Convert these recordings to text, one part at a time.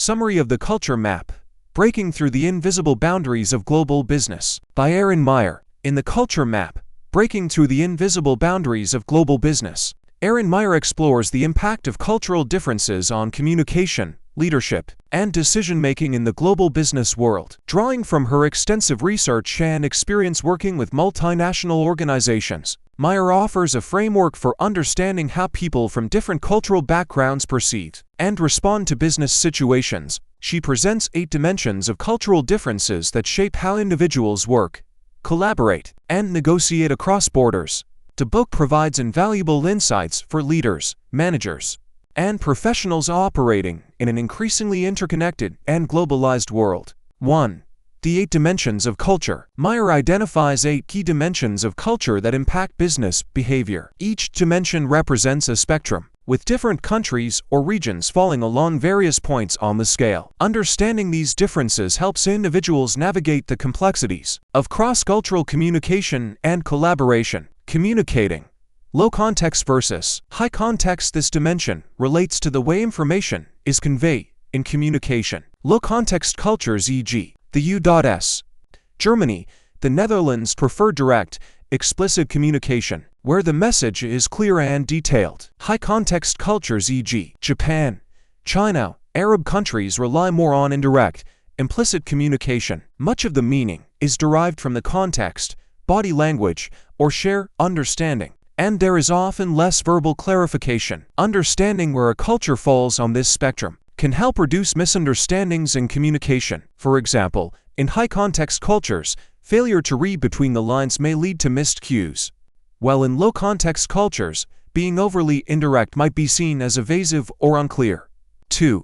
Summary of the Culture Map: Breaking Through the Invisible Boundaries of Global Business by Erin Meyer. In the Culture Map, Breaking Through the Invisible Boundaries of Global Business, Erin Meyer explores the impact of cultural differences on communication, leadership, and decision-making in the global business world. Drawing from her extensive research and experience working with multinational organizations, Meyer offers a framework for understanding how people from different cultural backgrounds perceive and respond to business situations. She presents 8 dimensions of cultural differences that shape how individuals work, collaborate, and negotiate across borders. The book provides invaluable insights for leaders, managers, and professionals operating in an increasingly interconnected and globalized world. 1. The 8 dimensions of culture. Meyer identifies 8 key dimensions of culture that impact business behavior. Each dimension represents a spectrum, with different countries or regions falling along various points on the scale. Understanding these differences helps individuals navigate the complexities of cross-cultural communication and collaboration. Communicating. Low context versus high context. This dimension relates to the way information is conveyed in communication. Low context cultures, e.g., the U.S. Germany, the Netherlands, prefer direct, explicit communication, where the message is clear and detailed. High context cultures, e.g., Japan, China, Arab countries rely more on indirect, implicit communication. Much of the meaning is derived from the context, body language, or shared understanding, and there is often less verbal clarification. Understanding where a culture falls on this spectrum can help reduce misunderstandings in communication. For example, in high-context cultures, failure to read between the lines may lead to missed cues, while in low-context cultures, being overly indirect might be seen as evasive or unclear. 2.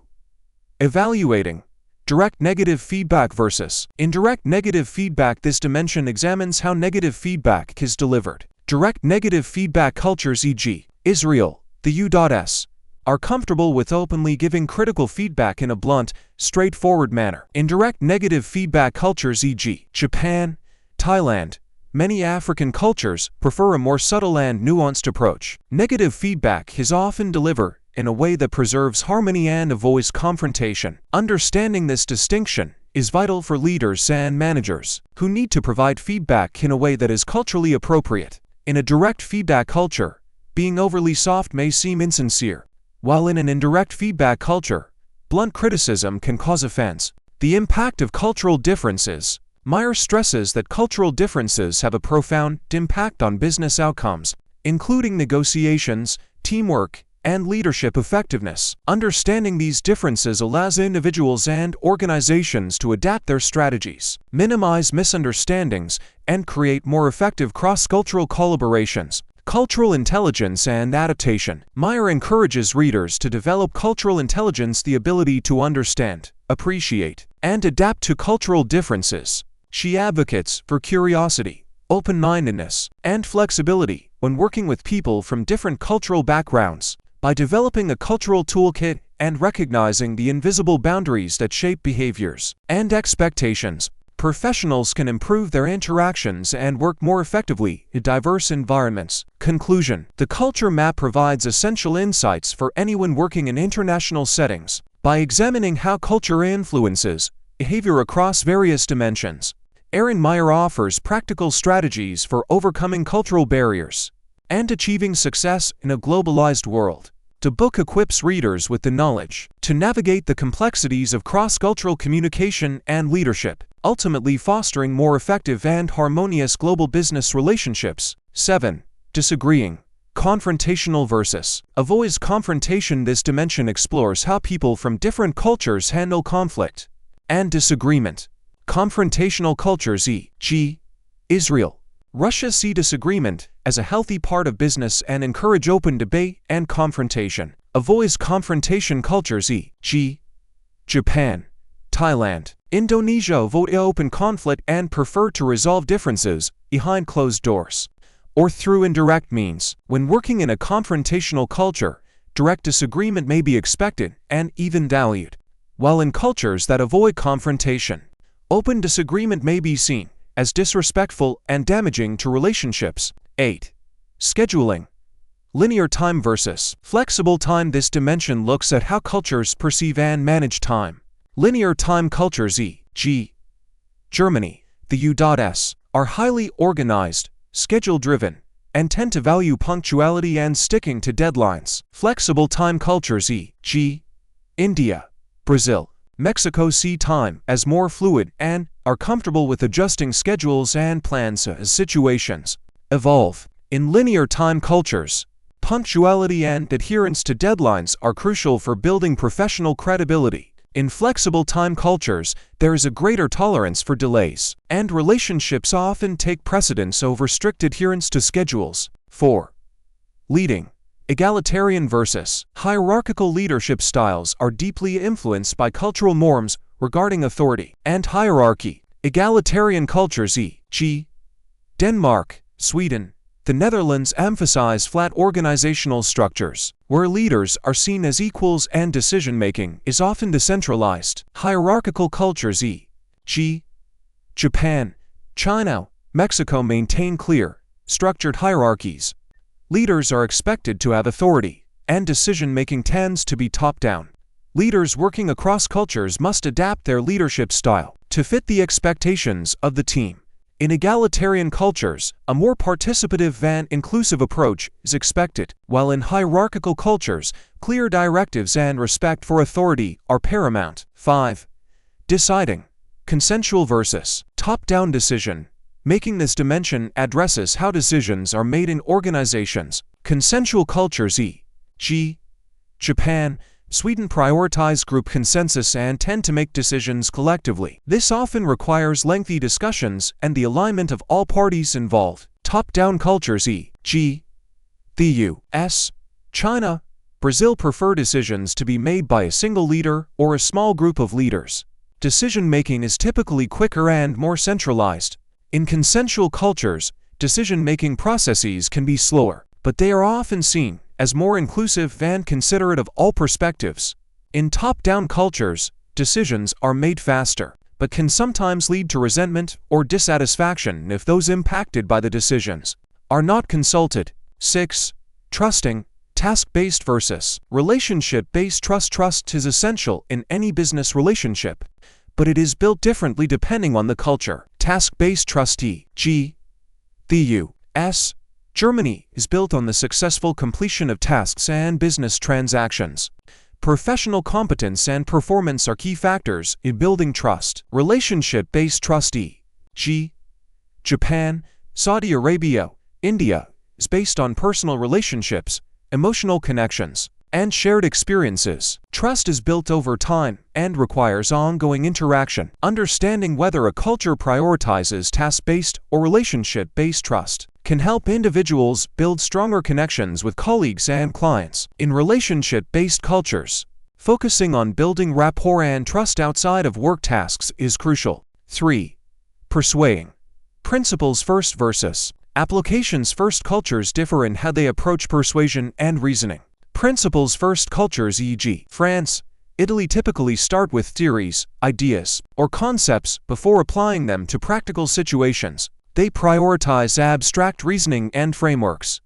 Evaluating. Direct negative feedback versus indirect negative feedback. This dimension examines how negative feedback is delivered. Direct negative feedback cultures, e.g., Israel, the U.S., are comfortable with openly giving critical feedback in a blunt, straightforward manner. Indirect negative feedback cultures, e.g., Japan, Thailand, many African cultures prefer a more subtle and nuanced approach. Negative feedback is often delivered in a way that preserves harmony and avoids confrontation. Understanding this distinction is vital for leaders and managers who need to provide feedback in a way that is culturally appropriate. In a direct feedback culture, being overly soft may seem insincere, while in an indirect feedback culture, blunt criticism can cause offense. The impact of cultural differences. Meyer stresses that cultural differences have a profound impact on business outcomes, including negotiations, teamwork, and leadership effectiveness. Understanding these differences allows individuals and organizations to adapt their strategies, minimize misunderstandings, and create more effective cross-cultural collaborations. Cultural intelligence and adaptation. Meyer encourages readers to develop cultural intelligence, the ability to understand, appreciate, and adapt to cultural differences. She advocates for curiosity, open-mindedness, and flexibility when working with people from different cultural backgrounds. By developing a cultural toolkit and recognizing the invisible boundaries that shape behaviors and expectations, professionals can improve their interactions and work more effectively in diverse environments. Conclusion. The Culture Map provides essential insights for anyone working in international settings. By examining how culture influences behavior across various dimensions, Erin Meyer offers practical strategies for overcoming cultural barriers and achieving success in a globalized world. The book equips readers with the knowledge to navigate the complexities of cross-cultural communication and leadership, ultimately fostering more effective and harmonious global business relationships. 7. Disagreeing. Confrontational versus avoids confrontation. This dimension explores how people from different cultures handle conflict and disagreement. Confrontational cultures, e.g., Israel, Russia, see disagreement as a healthy part of business and encourage open debate and confrontation. Avoids confrontation cultures, e.g., Japan, Thailand, Indonesia avoid open conflict and prefer to resolve differences behind closed doors or through indirect means. When working in a confrontational culture, direct disagreement may be expected and even valued, while in cultures that avoid confrontation, open disagreement may be seen as disrespectful and damaging to relationships. 8. Scheduling. Linear time versus flexible time. This dimension looks at how cultures perceive and manage time. Linear time cultures e.g. Germany, the U.S., are highly organized, schedule-driven, and tend to value punctuality and sticking to deadlines. Flexible time cultures e.g. India, Brazil, Mexico see time as more fluid and are comfortable with adjusting schedules and plans as situations evolve. In linear time cultures, punctuality and adherence to deadlines are crucial for building professional credibility. In flexible time cultures, there is a greater tolerance for delays, and relationships often take precedence over strict adherence to schedules. 4. Leading. Egalitarian versus hierarchical leadership styles are deeply influenced by cultural norms regarding authority and hierarchy. Egalitarian cultures e.g. Denmark, Sweden, the Netherlands emphasize flat organizational structures, where leaders are seen as equals and decision-making is often decentralized. Hierarchical cultures e.g. Japan, China, Mexico maintain clear, structured hierarchies. Leaders are expected to have authority, and decision-making tends to be top-down. Leaders working across cultures must adapt their leadership style to fit the expectations of the team. In egalitarian cultures, a more participative and inclusive approach is expected, while in hierarchical cultures, clear directives and respect for authority are paramount. 5. Deciding. Consensual versus top-down decision. Making this dimension addresses how decisions are made in organizations. Consensual cultures e.g. Japan, Sweden prioritize group consensus and tend to make decisions collectively. This often requires lengthy discussions and the alignment of all parties involved. Top-down cultures e.g. the U.S., China, Brazil prefer decisions to be made by a single leader or a small group of leaders. Decision-making is typically quicker and more centralized. In consensual cultures, decision-making processes can be slower, but they are often seen as more inclusive and considerate of all perspectives. In top-down cultures, decisions are made faster, but can sometimes lead to resentment or dissatisfaction if those impacted by the decisions are not consulted. 6. Trusting. Task-based versus relationship-based trust. Trust is essential in any business relationship, but it is built differently depending on the culture. Task-based trust e.g. the U.S., Germany is built on the successful completion of tasks and business transactions. Professional competence and performance are key factors in building trust. Relationship-based trust e.g. Japan, Saudi Arabia, India is based on personal relationships, emotional connections, and shared experiences. Trust is built over time and requires ongoing interaction. Understanding whether a culture prioritizes task-based or relationship-based trust can help individuals build stronger connections with colleagues and clients. In relationship-based cultures, focusing on building rapport and trust outside of work tasks is crucial. 3. Persuading. Principles first versus applications first. Cultures differ in how they approach persuasion and reasoning. Principles first cultures, e.g. France, Italy, typically start with theories, ideas, or concepts before applying them to practical situations. They prioritize abstract reasoning and frameworks.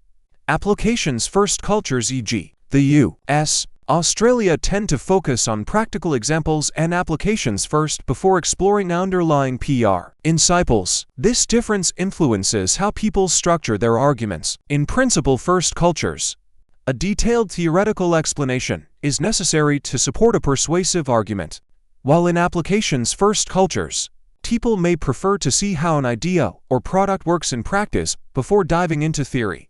Applications first cultures, e.g. the U.S., Australia, tend to focus on practical examples and applications first before exploring underlying PR principles. This difference influences how people structure their arguments. In principle first cultures, a detailed theoretical explanation is necessary to support a persuasive argument, while in applications first cultures, people may prefer to see how an idea or product works in practice before diving into theory.